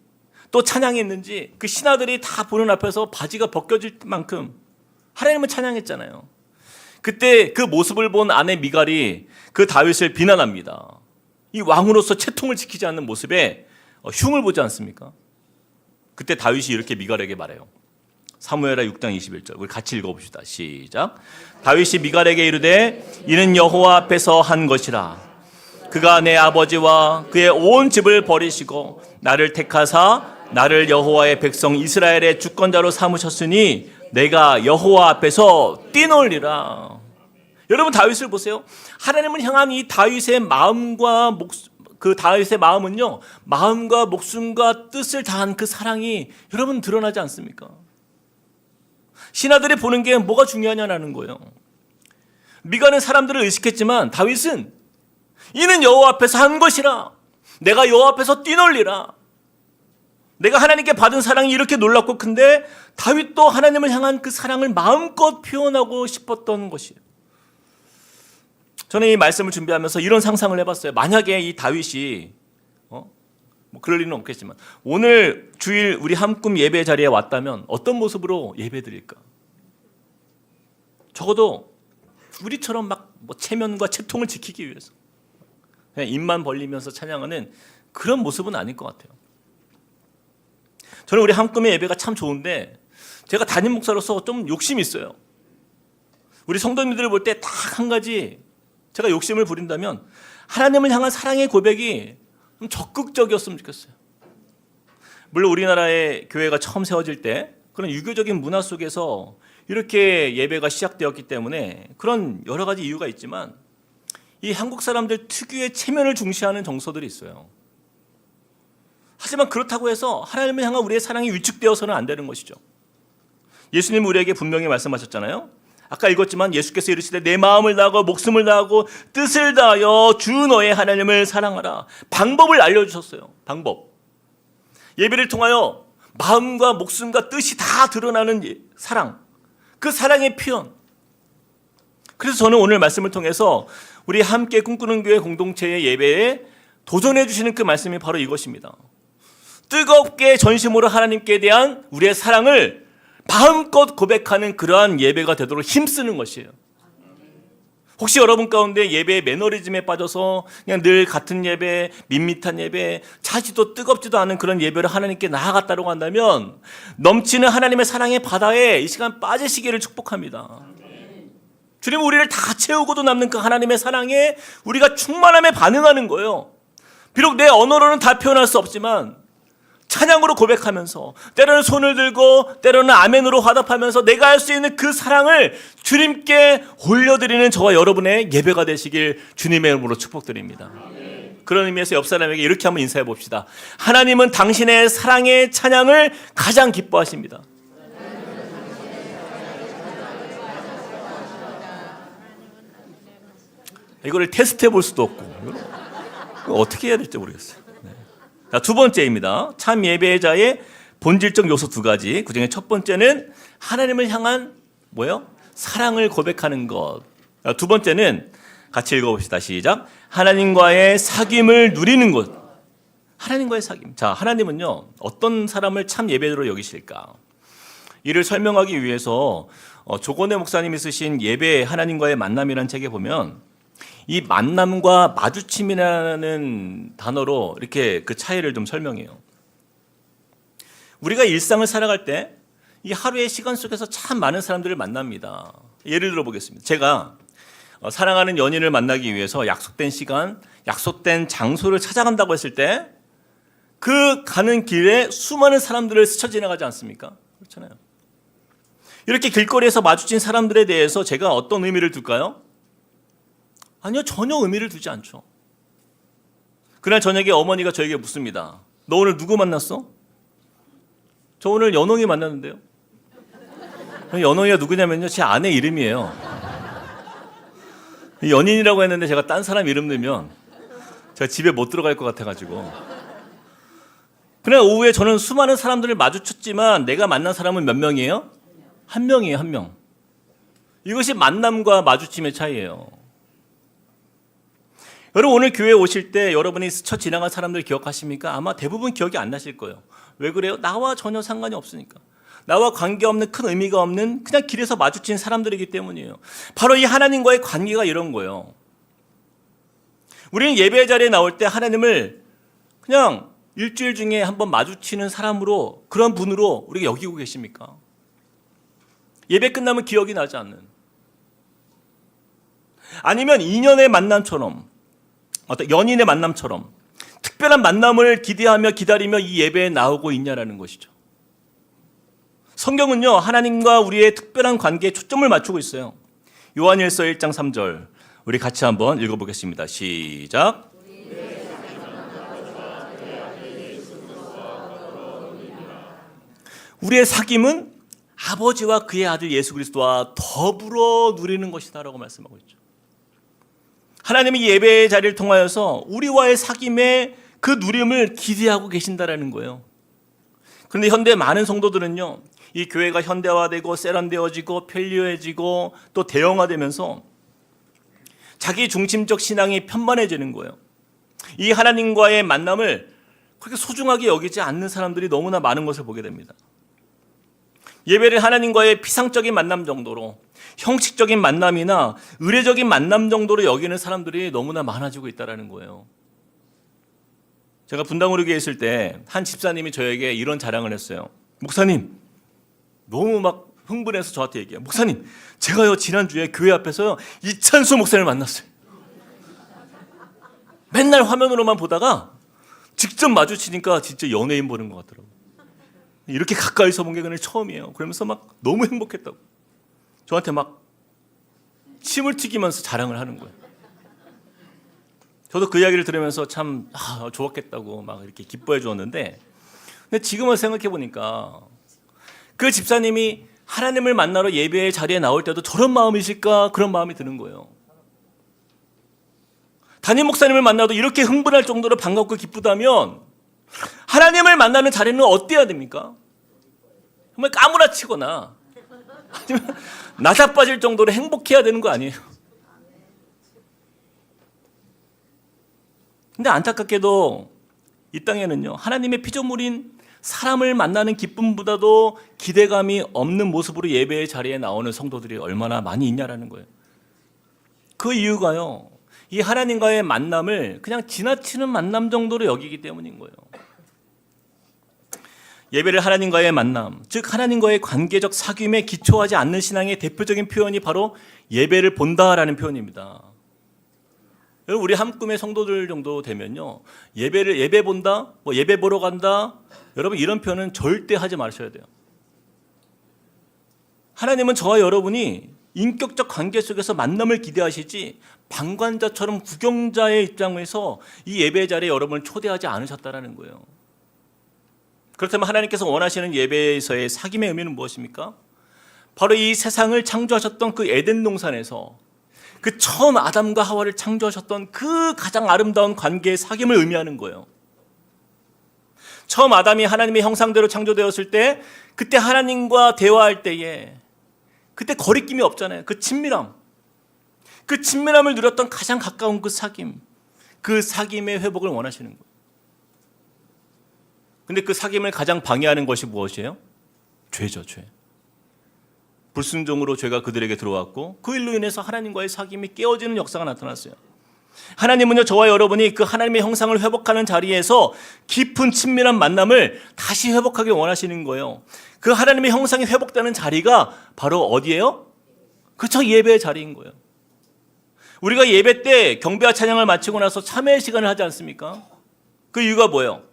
또 찬양했는지 그 신하들이 다 보는 앞에서 바지가 벗겨질 만큼 하나님을 찬양했잖아요. 그때 그 모습을 본 아내 미갈이 그 다윗을 비난합니다. 이 왕으로서 채통을 지키지 않는 모습에 흉을 보지 않습니까? 그때 다윗이 이렇게 미갈에게 말해요. 사무엘하 6장 21절 우리 같이 읽어봅시다. 시작. 다윗이 미갈에게 이르되 이는 여호와 앞에서 한 것이라. 그가 내 아버지와 그의 온 집을 버리시고 나를 택하사 나를 여호와의 백성 이스라엘의 주권자로 삼으셨으니 내가 여호와 앞에서 뛰놀리라. 여러분 다윗을 보세요. 하나님을 향한 이 다윗의 마음과 그 다윗의 마음은요, 마음과 목숨과 뜻을 다한 그 사랑이 여러분 드러나지 않습니까? 신하들이 보는 게 뭐가 중요하냐는 거예요. 미갈은 사람들을 의식했지만 다윗은 이는 여호와 앞에서 한 것이라. 내가 여호와 앞에서 뛰놀리라. 내가 하나님께 받은 사랑이 이렇게 놀랍고 큰데 다윗도 하나님을 향한 그 사랑을 마음껏 표현하고 싶었던 것이에요. 저는 이 말씀을 준비하면서 이런 상상을 해봤어요. 만약에 이 다윗이 뭐 그럴 일은 없겠지만 오늘 주일 우리 한꿈 예배 자리에 왔다면 어떤 모습으로 예배 드릴까? 적어도 우리처럼 막 뭐 체면과 체통을 지키기 위해서 그냥 입만 벌리면서 찬양하는 그런 모습은 아닐 것 같아요. 저는 우리 한꿈의 예배가 참 좋은데 제가 담임 목사로서 좀 욕심이 있어요. 우리 성도님들을 볼 때 딱 한 가지 제가 욕심을 부린다면 하나님을 향한 사랑의 고백이 좀 적극적이었으면 좋겠어요. 물론 우리나라의 교회가 처음 세워질 때 그런 유교적인 문화 속에서 이렇게 예배가 시작되었기 때문에 그런 여러 가지 이유가 있지만 이 한국 사람들 특유의 체면을 중시하는 정서들이 있어요. 하지만 그렇다고 해서 하나님을 향한 우리의 사랑이 위축되어서는 안 되는 것이죠. 예수님 우리에게 분명히 말씀하셨잖아요. 아까 읽었지만 예수께서 이르시되 내 마음을 다하고 목숨을 다하고 뜻을 다하여 주 너의 하나님을 사랑하라. 방법을 알려주셨어요. 방법. 예배를 통하여 마음과 목숨과 뜻이 다 드러나는 사랑. 그 사랑의 표현. 그래서 저는 오늘 말씀을 통해서 우리 함께 꿈꾸는 교회 공동체의 예배에 도전해 주시는 그 말씀이 바로 이것입니다. 뜨겁게 전심으로 하나님께 대한 우리의 사랑을 마음껏 고백하는 그러한 예배가 되도록 힘쓰는 것이에요. 혹시 여러분 가운데 예배의 매너리즘에 빠져서 그냥 늘 같은 예배, 밋밋한 예배, 차지도 뜨겁지도 않은 그런 예배를 하나님께 나아갔다고 한다면 넘치는 하나님의 사랑의 바다에 이 시간 빠지시기를 축복합니다. 주님 우리를 다 채우고도 남는 그 하나님의 사랑에 우리가 충만함에 반응하는 거예요. 비록 내 언어로는 다 표현할 수 없지만 찬양으로 고백하면서 때로는 손을 들고 때로는 아멘으로 화답하면서 내가 할 수 있는 그 사랑을 주님께 올려드리는 저와 여러분의 예배가 되시길 주님의 이름으로 축복드립니다. 그런 의미에서 옆 사람에게 이렇게 한번 인사해 봅시다. 하나님은 당신의 사랑의 찬양을 가장 기뻐하십니다. 이거를 테스트해 볼 수도 없고 이거 어떻게 해야 될지 모르겠어요. 자, 두 번째입니다. 참 예배자의 본질적 요소 두 가지. 그중에 첫 번째는 하나님을 향한 뭐예요? 사랑을 고백하는 것. 자, 두 번째는 같이 읽어봅시다. 시작. 하나님과의 사귐을 누리는 것. 하나님과의 사귐. 자, 하나님은요 어떤 사람을 참 예배자로 여기실까? 이를 설명하기 위해서 조건의 목사님이 쓰신 예배 하나님과의 만남이라는 책에 보면 이 만남과 마주침이라는 단어로 이렇게 그 차이를 좀 설명해요. 우리가 일상을 살아갈 때 이 하루의 시간 속에서 참 많은 사람들을 만납니다. 예를 들어 보겠습니다. 제가 사랑하는 연인을 만나기 위해서 약속된 시간, 약속된 장소를 찾아간다고 했을 때 그 가는 길에 수많은 사람들을 스쳐 지나가지 않습니까? 그렇잖아요. 이렇게 길거리에서 마주친 사람들에 대해서 제가 어떤 의미를 둘까요? 아니요, 전혀 의미를 두지 않죠. 그날 저녁에 어머니가 저에게 묻습니다. 너 오늘 누구 만났어? 저 오늘 연홍이 만났는데요. 연홍이가 누구냐면요, 제 아내 이름이에요. 연인이라고 했는데 제가 딴 사람 이름 넣으면 제가 집에 못 들어갈 것 같아가지고. 그날 오후에 저는 수많은 사람들을 마주쳤지만 내가 만난 사람은 몇 명이에요? 한 명이에요, 한 명. 이것이 만남과 마주침의 차이예요. 여러분 오늘 교회에 오실 때 여러분이 스쳐 지나간 사람들 기억하십니까? 아마 대부분 기억이 안 나실 거예요. 왜 그래요? 나와 전혀 상관이 없으니까. 나와 관계없는 큰 의미가 없는 그냥 길에서 마주친 사람들이기 때문이에요. 바로 이 하나님과의 관계가 이런 거예요. 우리는 예배 자리에 나올 때 하나님을 그냥 일주일 중에 한번 마주치는 사람으로 그런 분으로 우리가 여기고 계십니까? 예배 끝나면 기억이 나지 않는 아니면 인연의 만남처럼 어떤 연인의 만남처럼 특별한 만남을 기대하며 기다리며 이 예배에 나오고 있냐라는 것이죠. 성경은요 하나님과 우리의 특별한 관계에 초점을 맞추고 있어요. 요한일서 1장 3절 우리 같이 한번 읽어보겠습니다. 시작. 우리의 사귐은 아버지와 그의 아들 예수 그리스도와 더불어 누리는 것이다라고 말씀하고 있죠. 하나님이 예배의 자리를 통하여서 우리와의 사귐의 그 누림을 기대하고 계신다라는 거예요. 그런데 현대 많은 성도들은요, 이 교회가 현대화되고 세련되어지고 편리해지고 또 대형화되면서 자기 중심적 신앙이 편만해지는 거예요. 이 하나님과의 만남을 그렇게 소중하게 여기지 않는 사람들이 너무나 많은 것을 보게 됩니다. 예배를 하나님과의 피상적인 만남 정도로 형식적인 만남이나 의례적인 만남 정도로 여기는 사람들이 너무나 많아지고 있다는 거예요. 제가 분당으로 있을 때 한 집사님이 저에게 이런 자랑을 했어요. 목사님, 너무 막 흥분해서 저한테 얘기해요. 목사님, 제가요 지난주에 교회 앞에서요 이찬수 목사님을 만났어요. 맨날 화면으로만 보다가 직접 마주치니까 진짜 연예인 보는 것 같더라고요. 이렇게 가까이서 본 게 그냥 처음이에요. 그러면서 막 너무 행복했다고 저한테 막 침을 튀기면서 자랑을 하는 거예요. 저도 그 이야기를 들으면서 참 좋았겠다고 막 이렇게 기뻐해 주었는데, 근데 지금은 생각해 보니까 그 집사님이 하나님을 만나러 예배의 자리에 나올 때도 저런 마음이실까, 그런 마음이 드는 거예요. 담임 목사님을 만나도 이렇게 흥분할 정도로 반갑고 기쁘다면 하나님을 만나는 자리는 어때야 됩니까? 정말 까무라치거나 아니면 나사빠질 정도로 행복해야 되는 거 아니에요? 근데 안타깝게도 이 땅에는요, 하나님의 피조물인 사람을 만나는 기쁨보다도 기대감이 없는 모습으로 예배의 자리에 나오는 성도들이 얼마나 많이 있냐라는 거예요. 그 이유가요, 이 하나님과의 만남을 그냥 지나치는 만남 정도로 여기기 때문인 거예요. 예배를 하나님과의 만남, 즉 하나님과의 관계적 사귐에 기초하지 않는 신앙의 대표적인 표현이 바로 예배를 본다라는 표현입니다. 여러분, 우리 한 꿈의 성도들 정도 되면요, 예배 본다, 뭐 예배 보러 간다, 여러분 이런 표현은 절대 하지 마셔야 돼요. 하나님은 저와 여러분이 인격적 관계 속에서 만남을 기대하시지 방관자처럼 구경자의 입장에서 이 예배 자리에 여러분을 초대하지 않으셨다라는 거예요. 그렇다면 하나님께서 원하시는 예배에서의 사귐의 의미는 무엇입니까? 바로 이 세상을 창조하셨던 그 에덴 동산에서 그 처음 아담과 하와를 창조하셨던 그 가장 아름다운 관계의 사귐을 의미하는 거예요. 처음 아담이 하나님의 형상대로 창조되었을 때, 그때 하나님과 대화할 때에 그때 거리낌이 없잖아요. 그 친밀함, 그 친밀함을 누렸던 가장 가까운 그 사귐, 그 사귐의 회복을 원하시는 거예요. 근데 그 사귐을 가장 방해하는 것이 무엇이에요? 죄죠, 죄. 불순종으로 죄가 그들에게 들어왔고 그 일로 인해서 하나님과의 사귐이 깨어지는 역사가 나타났어요. 하나님은요, 저와 여러분이 그 하나님의 형상을 회복하는 자리에서 깊은 친밀한 만남을 다시 회복하기 원하시는 거예요. 그 하나님의 형상이 회복되는 자리가 바로 어디예요? 그렇죠, 예배의 자리인 거예요. 우리가 예배 때 경배와 찬양을 마치고 나서 참회의 시간을 하지 않습니까? 그 이유가 뭐예요?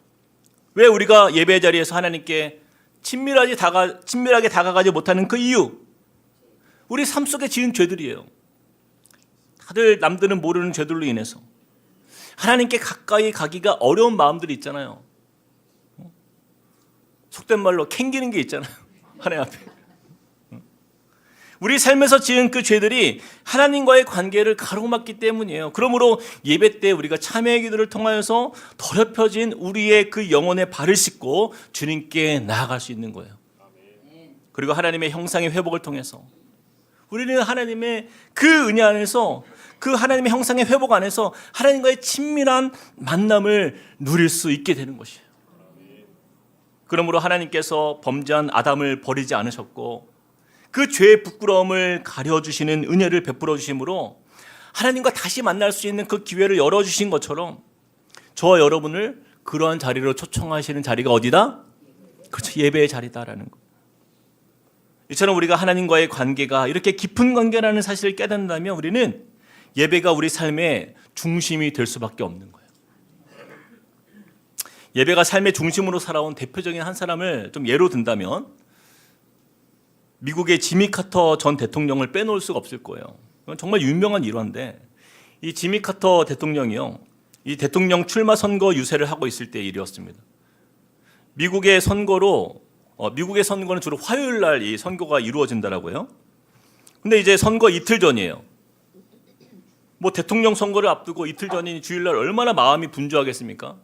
왜 우리가 예배의 자리에서 하나님께 친밀하게 다가가지 못하는 그 이유, 우리 삶 속에 지은 죄들이에요. 다들 남들은 모르는 죄들로 인해서 하나님께 가까이 가기가 어려운 마음들이 있잖아요. 속된 말로 캥기는 게 있잖아요, 하나님 앞에. 우리 삶에서 지은 그 죄들이 하나님과의 관계를 가로막기 때문이에요. 그러므로 예배 때 우리가 참회의 기도를 통하여서 더럽혀진 우리의 그 영혼의 발을 씻고 주님께 나아갈 수 있는 거예요. 그리고 하나님의 형상의 회복을 통해서 우리는 하나님의 그 은혜 안에서, 그 하나님의 형상의 회복 안에서 하나님과의 친밀한 만남을 누릴 수 있게 되는 것이에요. 그러므로 하나님께서 범죄한 아담을 버리지 않으셨고 그 죄의 부끄러움을 가려주시는 은혜를 베풀어 주심으로 하나님과 다시 만날 수 있는 그 기회를 열어주신 것처럼 저와 여러분을 그러한 자리로 초청하시는 자리가 어디다? 그렇죠, 예배의 자리다라는 거. 이처럼 우리가 하나님과의 관계가 이렇게 깊은 관계라는 사실을 깨닫는다면 우리는 예배가 우리 삶의 중심이 될 수밖에 없는 거예요. 예배가 삶의 중심으로 살아온 대표적인 한 사람을 좀 예로 든다면 미국의 지미 카터 전 대통령을 빼놓을 수가 없을 거예요. 이건 정말 유명한 일화인데, 이 지미 카터 대통령이요, 이 대통령 출마 선거 유세를 하고 있을 때의 일이었습니다. 미국의 선거는 주로 화요일 날 이 선거가 이루어진다라고요. 근데 이제 선거 이틀 전이에요. 뭐 대통령 선거를 앞두고 이틀 전인 주일날 얼마나 마음이 분주하겠습니까?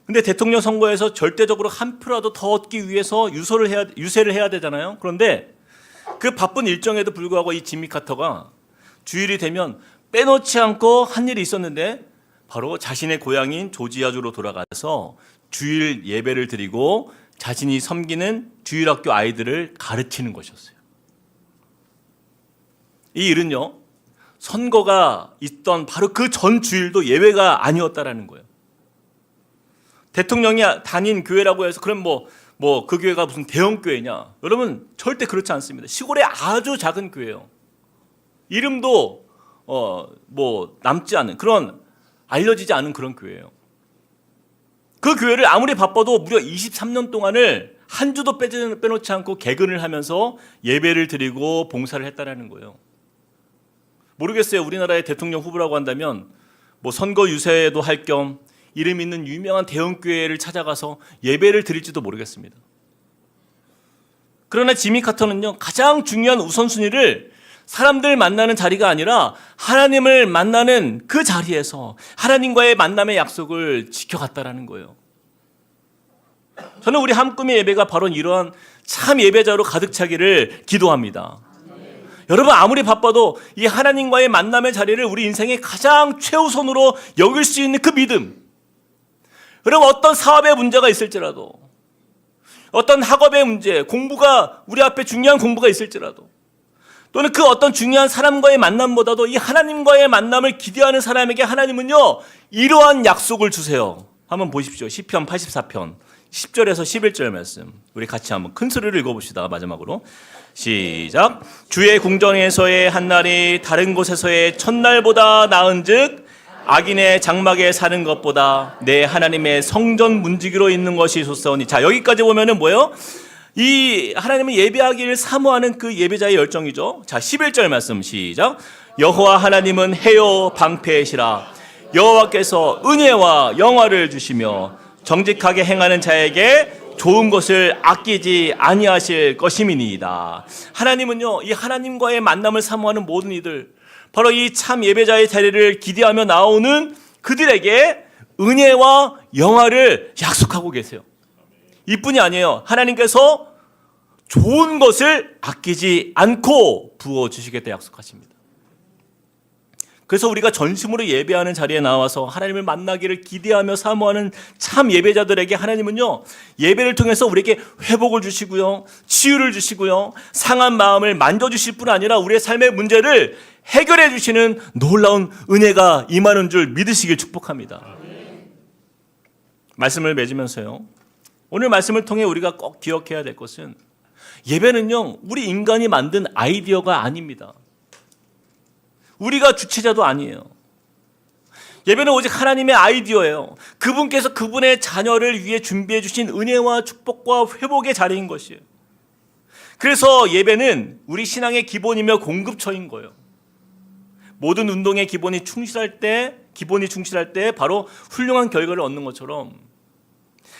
근데 대통령 선거에서 절대적으로 한 표라도 더 얻기 위해서 유세를 해야 되잖아요. 그런데 그 바쁜 일정에도 불구하고 이 지미 카터가 주일이 되면 빼놓지 않고 한 일이 있었는데, 바로 자신의 고향인 조지아주로 돌아가서 주일 예배를 드리고 자신이 섬기는 주일학교 아이들을 가르치는 것이었어요. 이 일은요, 선거가 있던 바로 그 전 주일도 예외가 아니었다라는 거예요. 대통령이 다닌 교회라고 해서 그럼 그 교회가 무슨 대형 교회냐? 여러분 절대 그렇지 않습니다. 시골에 아주 작은 교회예요. 이름도 남지 않은 그런 알려지지 않은 그런 교회예요. 그 교회를 아무리 바빠도 무려 23년 동안을 한 주도 빼놓지 않고 개근을 하면서 예배를 드리고 봉사를 했다라는 거예요. 모르겠어요. 우리나라의 대통령 후보라고 한다면 선거 유세도 할 겸 이름 있는 유명한 대형 교회를 찾아가서 예배를 드릴지도 모르겠습니다. 그러나 지미 카터는요, 가장 중요한 우선순위를 사람들 만나는 자리가 아니라 하나님을 만나는 그 자리에서 하나님과의 만남의 약속을 지켜갔다라는 거예요. 저는 우리 한꿈의 예배가 바로 이러한 참 예배자로 가득 차기를 기도합니다. 여러분 아무리 바빠도 이 하나님과의 만남의 자리를 우리 인생의 가장 최우선으로 여길 수 있는 그 믿음, 여러분 어떤 사업의 문제가 있을지라도, 어떤 학업의 문제, 공부가 우리 앞에 중요한 공부가 있을지라도, 또는 그 어떤 중요한 사람과의 만남보다도 이 하나님과의 만남을 기대하는 사람에게 하나님은요, 이러한 약속을 주세요. 한번 보십시오. 시편 84편 10절에서 11절 말씀, 우리 같이 한번 큰 소리를 읽어봅시다. 마지막으로 시작. 주의 궁정에서의 한날이 다른 곳에서의 첫날보다 나은즉 악인의 장막에 사는 것보다 내 하나님의 성전 문지기로 있는 것이 좋사오니. 자, 여기까지 보면은 뭐예요? 이 하나님을 예배하기를 사모하는 그 예배자의 열정이죠. 자, 11절 말씀 시작. 여호와 하나님은 해요 방패시라. 여호와께서 은혜와 영화를 주시며 정직하게 행하는 자에게 좋은 것을 아끼지 아니하실 것임이니이다. 하나님은요, 이 하나님과의 만남을 사모하는 모든 이들, 바로 이 참 예배자의 자리를 기대하며 나오는 그들에게 은혜와 영화를 약속하고 계세요. 이뿐이 아니에요. 하나님께서 좋은 것을 아끼지 않고 부어주시겠다 약속하십니다. 그래서 우리가 전심으로 예배하는 자리에 나와서 하나님을 만나기를 기대하며 사모하는 참 예배자들에게 하나님은요, 예배를 통해서 우리에게 회복을 주시고요, 치유를 주시고요, 상한 마음을 만져주실 뿐 아니라 우리의 삶의 문제를 해결해 주시는 놀라운 은혜가 임하는 줄 믿으시길 축복합니다. 말씀을 맺으면서요, 오늘 말씀을 통해 우리가 꼭 기억해야 될 것은 예배는요, 우리 인간이 만든 아이디어가 아닙니다. 우리가 주체자도 아니에요. 예배는 오직 하나님의 아이디어예요. 그분께서 그분의 자녀를 위해 준비해 주신 은혜와 축복과 회복의 자리인 것이에요. 그래서 예배는 우리 신앙의 기본이며 공급처인 거예요. 모든 운동의 기본이 충실할 때 바로 훌륭한 결과를 얻는 것처럼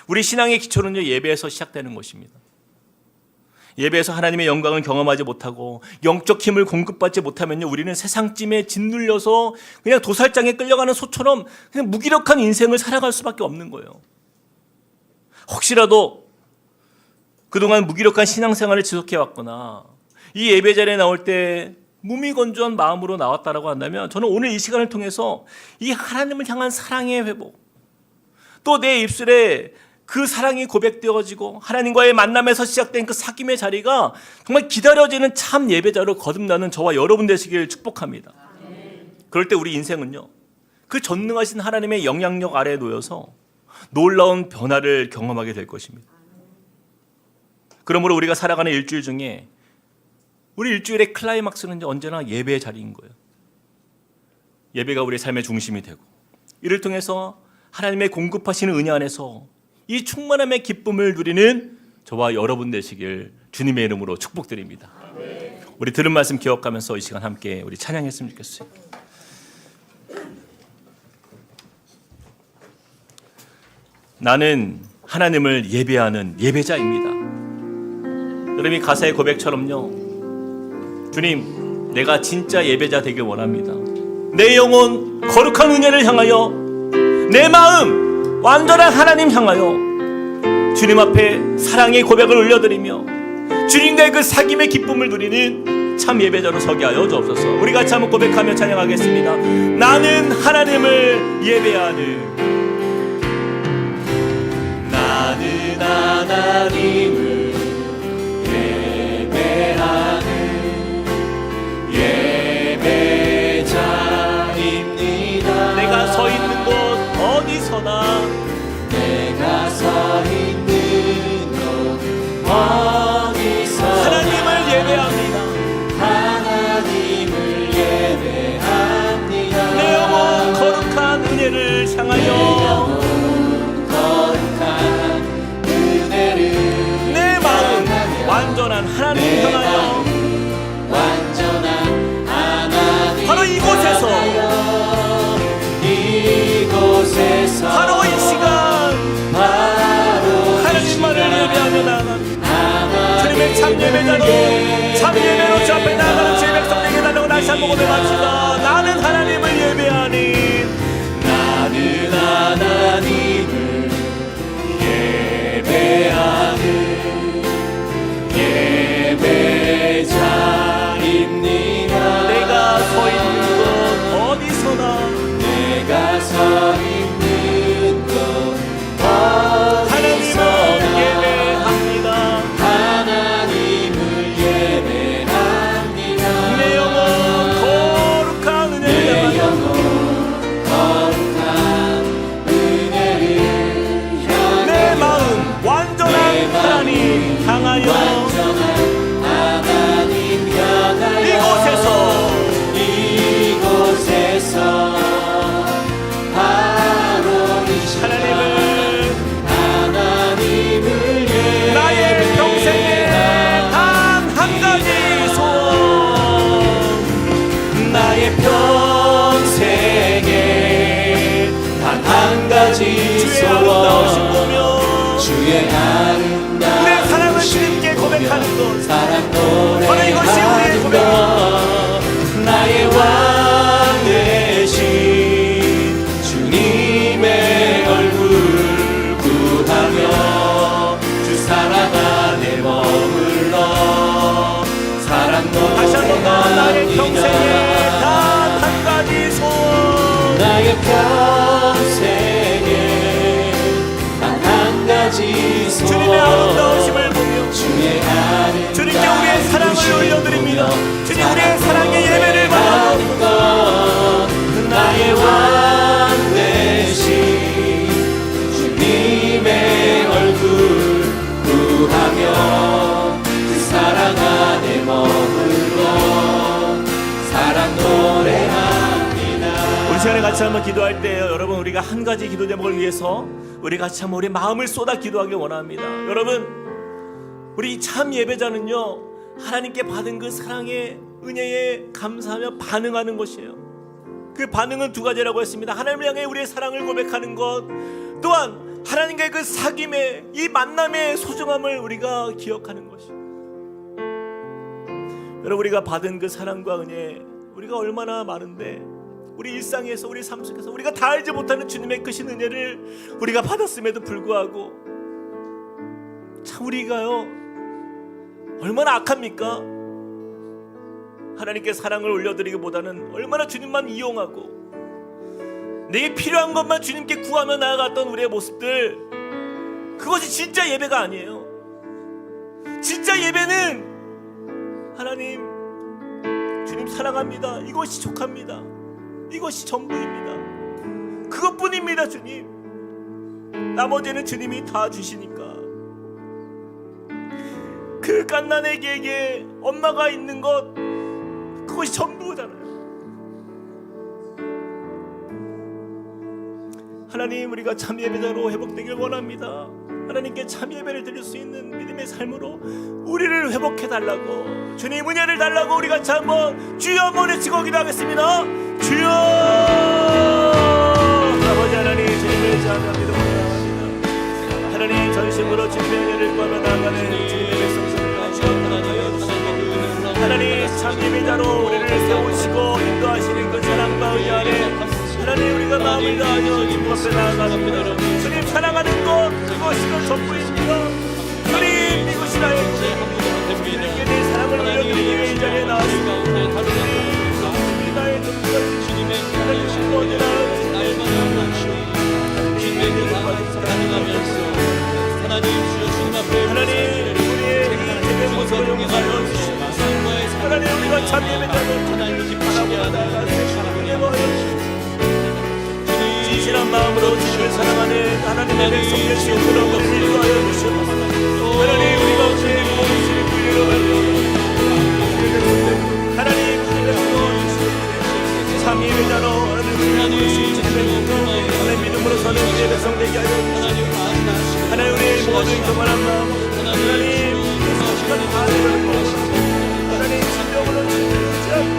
우리 신앙의 기초는요, 예배에서 시작되는 것입니다. 예배에서 하나님의 영광을 경험하지 못하고 영적 힘을 공급받지 못하면요, 우리는 세상찜에 짓눌려서 그냥 도살장에 끌려가는 소처럼 그냥 무기력한 인생을 살아갈 수밖에 없는 거예요. 혹시라도 그동안 무기력한 신앙생활을 지속해왔거나 이 예배 자리에 나올 때 무미건조한 마음으로 나왔다라고 한다면, 저는 오늘 이 시간을 통해서 이 하나님을 향한 사랑의 회복, 또 내 입술에 그 사랑이 고백되어지고 하나님과의 만남에서 시작된 그 사귐의 자리가 정말 기다려지는 참 예배자로 거듭나는 저와 여러분 되시길 축복합니다. 그럴 때 우리 인생은요, 그 전능하신 하나님의 영향력 아래에 놓여서 놀라운 변화를 경험하게 될 것입니다. 그러므로 우리가 살아가는 일주일 중에 우리 일주일의 클라이막스는 언제나 예배의 자리인 거예요. 예배가 우리의 삶의 중심이 되고, 이를 통해서 하나님의 공급하시는 은혜 안에서 이 충만함의 기쁨을 누리는 저와 여러분 되시길 주님의 이름으로 축복드립니다. 우리 들은 말씀 기억하면서 이 시간 함께 우리 찬양했으면 좋겠어요. 나는 하나님을 예배하는 예배자입니다. 여러분, 이 가사의 고백처럼요, 주님, 내가 진짜 예배자 되길 원합니다. 내 영혼 거룩한 은혜를 향하여, 내 마음 완전한 하나님 향하여 주님 앞에 사랑의 고백을 올려드리며 주님과의 그 사귐의 기쁨을 누리는 참 예배자로 서게 하여 주옵소서. 우리 같이 한번 고백하며 찬양하겠습니다. 나는 하나님을 예배하는, 나는 하나님을 예배하는 어디서 하나님을 예배합니다. 하나님을 예배합니다. 내 영혼 거룩한 은혜를 향하여 거룩한 은혜를 내 마음 완전한 하나님 향하여 완전한 하나님 바로 이곳에서 바로 이 시간 하나님만을 예배하며 나아갑니다. 주님의 참 예배자로 참 예배로 주 앞에 나아가는 주의 백성에게 달라고 다시 한번 고백합시다. 나는 하나님을 예배하니 나는 하나님을 예배하는 예배자입니다. 내가 서 있는 곳 어디서나 내가 서 있는 곳 하나님을 예배합니다. 하나님을 예배합니다. 내 영혼 거룩한 은혜를 향하여 거룩한 은혜를 내 마음 완전한 하나님 향하여 완전한 하나님 향하여 이곳에서 바로 이 시간 하나님을 나의 평생에 단 한 가지 소원 나의 평생에 단 한 가지 주의 아름다우신 소원 보며 주의 아름다운 우리의 사랑을 주님께 고백하는 것 사랑 노래 바로 이것이 우리의 고백입니다. 나의 왕 되신 주님의 얼굴 구하며 주 사랑 안에 머물러 사랑 다시 한번 더 나의 노래 평생에 단 한 가지 소원 나의 평생에 단 한 가지 소원 주님의 아름다우심을 보며 주의 아름다운 주님께 우리의 사랑을 올려드립니다. 주님 우리의 사랑의 예배를 받아주옵소서. 나의 왕 되신 주님의 얼굴 구하며 그 사랑 안에 머물러 사랑 노래합니다. 우리 시간에 같이 한번 기도할 때 여러분 우리가 한 가지 기도 제목을 위해서 우리 같이 한번 우리 마음을 쏟아 기도하기 원합니다. 여러분 우리 참 예배자는요 하나님께 받은 그 사랑의 은혜에 감사하며 반응하는 것이에요. 그 반응은 두 가지라고 했습니다. 하나님을 향해 우리의 사랑을 고백하는 것, 또한 하나님과의 그 사귐의 이 만남의 소중함을 우리가 기억하는 것이에요. 여러분 우리가 받은 그 사랑과 은혜 우리가 얼마나 많은데 우리 일상에서 우리 삶 속에서 우리가 다 알지 못하는 주님의 크신 은혜를 우리가 받았음에도 불구하고 참 우리가요 얼마나 악합니까? 하나님께 사랑을 올려드리기보다는 얼마나 주님만 이용하고 내게 필요한 것만 주님께 구하며 나아갔던 우리의 모습들, 그것이 진짜 예배가 아니에요. 진짜 예배는 하나님 주님 사랑합니다, 이것이 족합니다, 이것이 전부입니다, 그것뿐입니다. 주님 나머지는 주님이 다 주시니까. 그 갓난아기에게 엄마가 있는 것, 그것이 전부잖아요. 하나님 우리가 참 예배자로 회복되길 원합니다. 하나님께 참 예배를 드릴 수 있는 믿음의 삶으로 우리를 회복해달라고, 주님 은혜를 달라고 우리 같이 한번 주여 한번 외치고 기도하겠습니다. 주여. 아버지 하나님 주님을 찬양합니다. 하나님 전심으로 주님의 은혜를 구하며 나아가는 주님의 백성들을 하나님 참 예배자로 우리를 세우시고 인도하시는 그 사랑과 은혜 안에 하나님 우리가 마음을 다하여 주님 앞에 나아갑니다. 주님 사랑하는 것, 그것이 그 전부입니다. 주님 이것이 나의 주님께 내 사랑을 올려드리기 위해 이 자리에 나왔습니다. 주님이 나의 눈까지 주님의 하나님 언제나 주님의 눈을 사랑하면서 하나님 주여 주님 앞에 하나님 우리의 예배 모습을 용서하여 주시고 하나님 우리가 참 예배자로 하나님 기쁘시게 하나님 진실한 마음으로 주님을 사랑하는 하나님의 백성들 시험으로 우리를 인도하여 주시옵소서. 하나님 우리가 충만한 마음 하나님 시간이 다 되었고 하나님 신령으로 주지 않고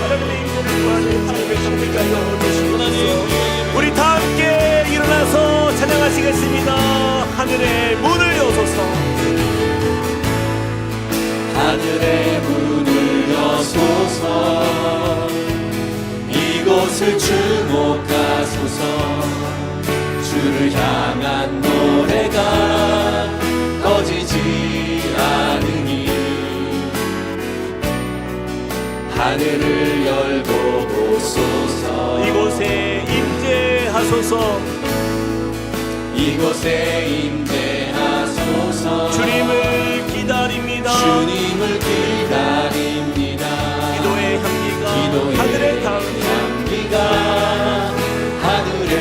하나님의 인연을 구하는 주님의 성도가 되어 주시옵소서. 우리 다 함께 일어나서 찬양하시겠습니다. 하늘의 문을 여소서. 하늘의 문을 여소서. 이곳을 주목하소서. 주를 향한 노래가 꺼지지 않으니 하늘을 열고 보소서. 이곳에 임재하소서. 이곳에 임재하소서. 주님을 기다립니다. 주님을 기다립니다. 기도의 향기가 하늘에 닿으니 향기가 하늘에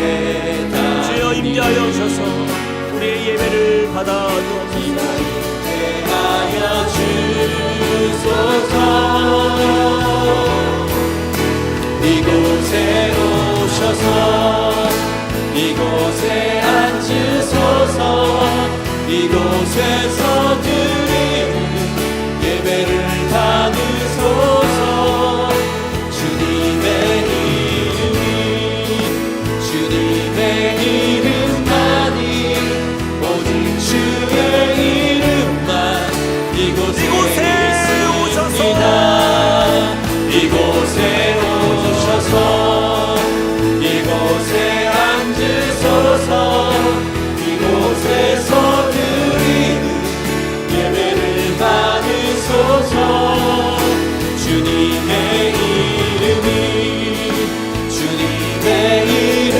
닿으니 주여 임재하여 주셔서 우리의 예배를 받아 주옵소서. 임재하여 주소서. 이곳에 오셔서 이곳에 앉으소서. 이곳에서 드리는 예배를 받으소서. 주님의 이름만이 오직 주의 이름만 이곳에 있습니다. 이곳에 오셔서 이곳에 앉으소서. 이곳에서 드리는 예배를 받으소서. 주님의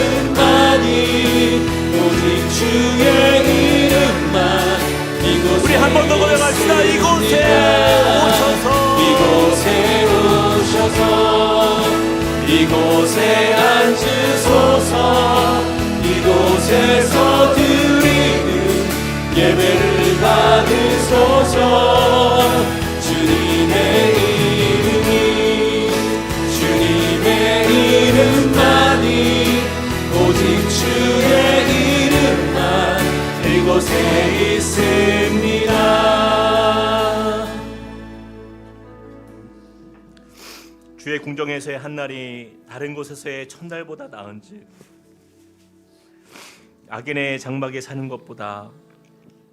이름만이 오직 주의 이름만 이곳에 우리 한 번 더 고백합시다. 이곳에 오셔서 이곳에 오셔서 이곳에 앉으소서. 이곳에서 드리는 예배를 받으소서. 주님의 이름만이 오직 주의 이름만 이곳에 있습니다. 주의 궁정에서의 한날이 다른 곳에서의 첫날보다 나은지 악인의 장막에 사는 것보다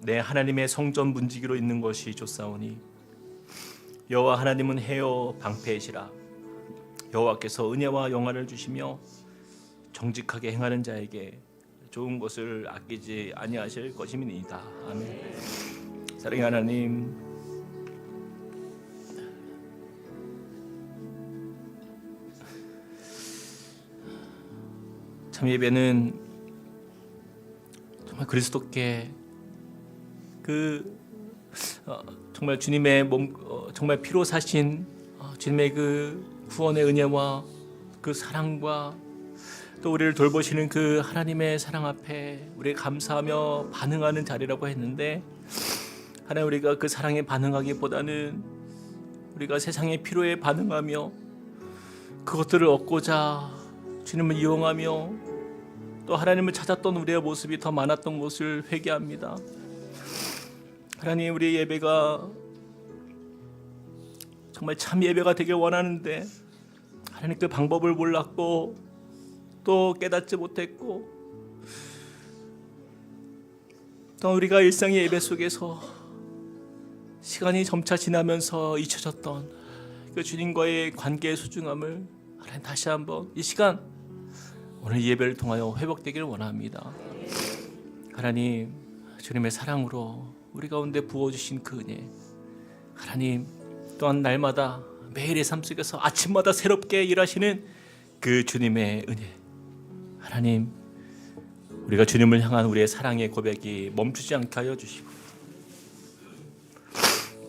내 하나님의 성전 문지기로 있는 것이 좋사오니 여호와 하나님은 해요 방패이시라. 여호와께서 은혜와 영화를 주시며 정직하게 행하는 자에게 좋은 것을 아끼지 아니하실 것임이니이다. 아멘. 사랑의 하나님, 참 예배는 정말 그리스도께 정말 주님의 몸 정말 피로 사신 주님의 그 구원의 은혜와 그 사랑과 또 우리를 돌보시는 그 하나님의 사랑 앞에 우리 감사하며 반응하는 자리라고 했는데, 하나님 우리가 그 사랑에 반응하기보다는 우리가 세상의 필요에 반응하며 그것들을 얻고자 주님을 이용하며 또 하나님을 찾았던 우리의 모습이 더 많았던 것을 회개합니다. 하나님, 우리의 예배가 정말 참 예배가 되길 원하는데 하나님 그 방법을 몰랐고 또 깨닫지 못했고, 또 우리가 일상의 예배 속에서 시간이 점차 지나면서 잊혀졌던 그 주님과의 관계의 소중함을 하나님 다시 한번 이 시간 오늘 예배를 통하여 회복되기를 원합니다. 하나님, 주님의 사랑으로 우리 가운데 부어주신 그 은혜, 하나님 또한 날마다 매일의 삶 속에서 아침마다 새롭게 일하시는 그 주님의 은혜, 하나님 우리가 주님을 향한 우리의 사랑의 고백이 멈추지 않게 하여 주시고,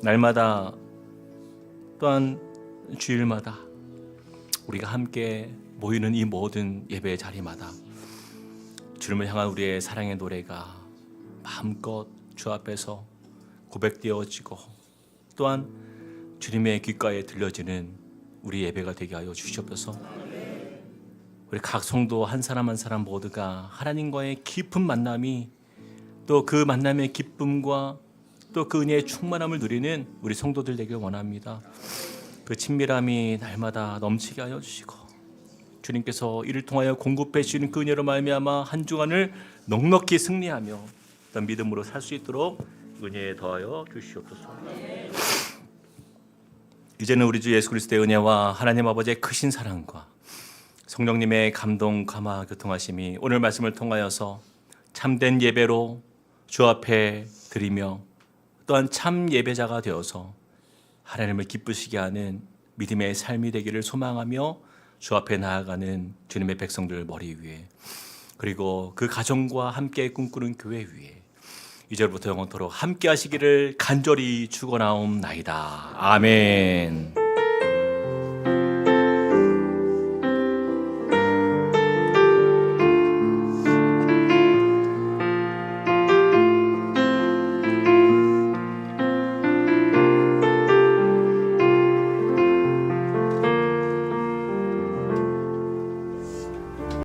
날마다 또한 주일마다 우리가 함께 모이는 이 모든 예배의 자리마다 주님을 향한 우리의 사랑의 노래가 마음껏 주 앞에서 고백되어지고 또한 주님의 귓가에 들려지는 우리 예배가 되게 하여 주시옵소서. 우리 각 성도 한 사람 한 사람 모두가 하나님과의 깊은 만남이 또 그 만남의 기쁨과 또 그 은혜의 충만함을 누리는 우리 성도들 되길 원합니다. 그 친밀함이 날마다 넘치게 하여 주시고 주님께서 이를 통하여 공급해 주시는 그 은혜로 말미암아 한 주간을 넉넉히 승리하며 어떤 믿음으로 살 수 있도록 은혜에 더하여 주시옵소서. 이제는 우리 주 예수 그리스도의 은혜와 하나님 아버지의 크신 사랑과 성령님의 감동 감화 교통하심이 오늘 말씀을 통하여서 참된 예배로 주 앞에 드리며 또한 참 예배자가 되어서 하나님을 기쁘시게 하는 믿음의 삶이 되기를 소망하며 주 앞에 나아가는 주님의 백성들 머리 위에 그리고 그 가정과 함께 꿈꾸는 교회 위에 이제부터 영원토록 함께 하시기를 간절히 축원하옵나이다. 아멘.